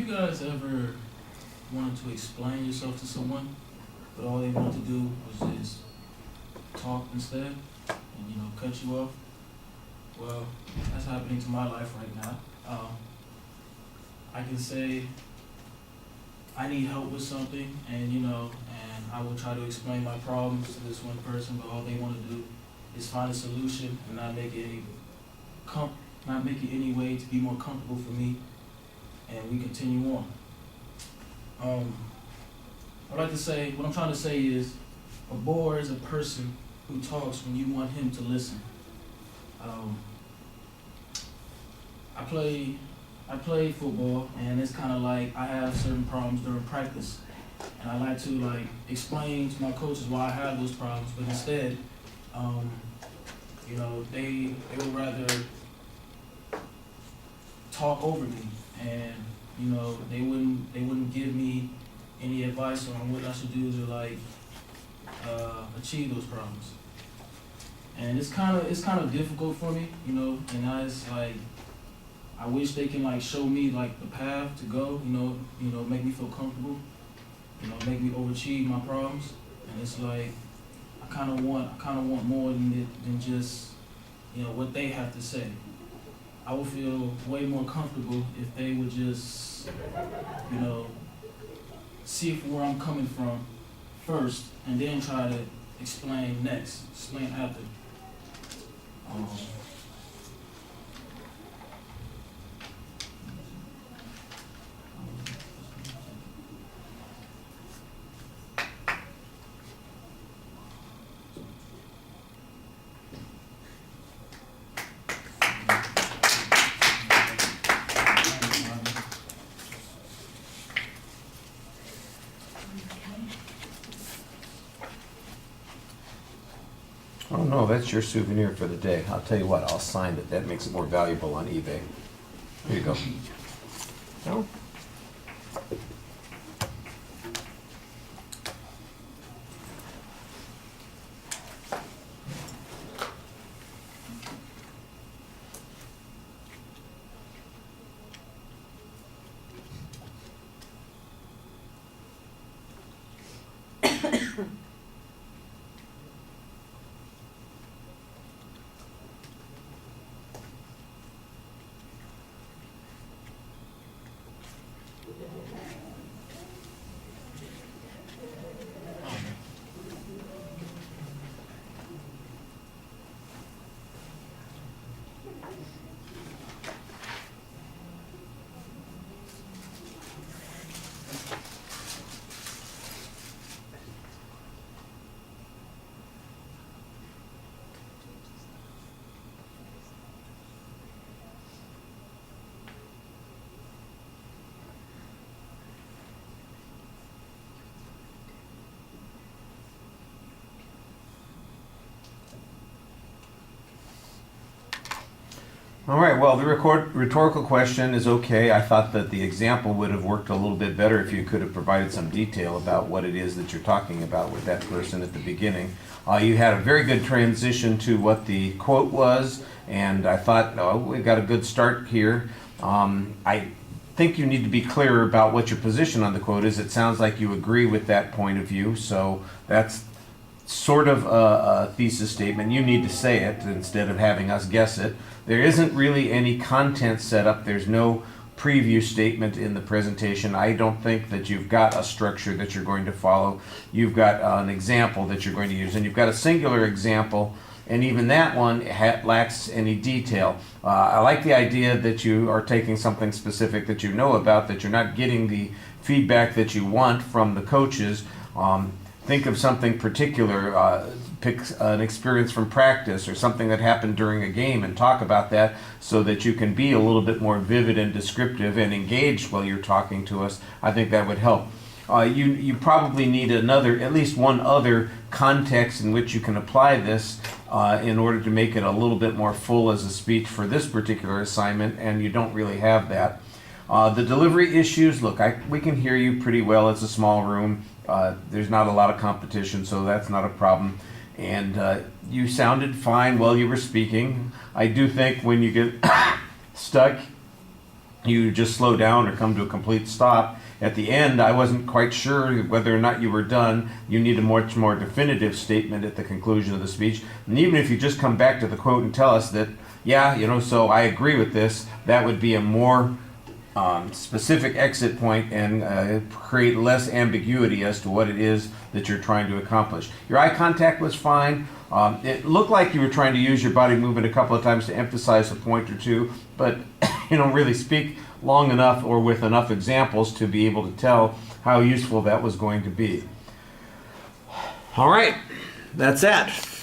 guys ever wanted to explain yourself to someone, but all they wanted to do was just talk instead and, cut you off? Well, that's happening to my life right now. I can say I need help with something, and I will try to explain my problems to this one person, but all they want to do is find a solution and not make it any way to be more comfortable for me, and we continue on. What I'm trying to say is, a bore is a person who talks when you want him to listen. I play football, and it's kind of like I have certain problems during practice, and I like to explain to my coaches why I have those problems, but instead, they would rather talk over me, and they wouldn't give me any advice on what I should do to achieve those problems. And it's kind of difficult for me, and I wish they can want show me the path to go, make me feel comfortable, make me overachieve my problems. And it's I kind of want more than just what they have to say. I would feel way more comfortable if they would just see where I'm coming from first, and then try to explain after. Oh no, that's your souvenir for the day. I'll tell you what, I'll sign it. That makes it more valuable on eBay. There you go. No? All right, well, the rhetorical question is okay. I thought that the example would have worked a little bit better if you could have provided some detail about what it is that you're talking about with that person at the beginning. You had a very good transition to what the quote was, and I thought, we got a good start here. I think you need to be clearer about what your position on the quote is. It sounds like you agree with that point of view, so that's sort of a thesis statement. You need to say it instead of having us guess it. There isn't really any content set up. There's no preview statement in the presentation. I don't think that you've got a structure that you're going to follow. You've got an example that you're going to use, and you've got a singular example, and even that one lacks any detail. I like the idea that you are taking something specific that you know about, that you're not getting the feedback that you want from the coaches. Think of something particular, pick an experience from practice or something that happened during a game and talk about that so that you can be a little bit more vivid and descriptive and engaged while you're talking to us. I think that would help. You probably need at least one other context in which you can apply this in order to make it a little bit more full as a speech for this particular assignment, and you don't really have that. The delivery issues, look, we can hear you pretty well. It's a small room. There's not a lot of competition, so that's not a problem. And you sounded fine while you were speaking. I do think when you get stuck you just slow down or come to a complete stop. At the end, I wasn't quite sure whether or not you were done. You need a much more definitive statement at the conclusion of the speech. And even if you just come back to the quote and tell us that, yeah, so I agree with this, that would be a more specific exit point and create less ambiguity as to what it is that you're trying to accomplish. Your eye contact was fine. It looked like you were trying to use your body movement a couple of times to emphasize a point or two, but really speak long enough or with enough examples to be able to tell how useful that was going to be. All right, that's that.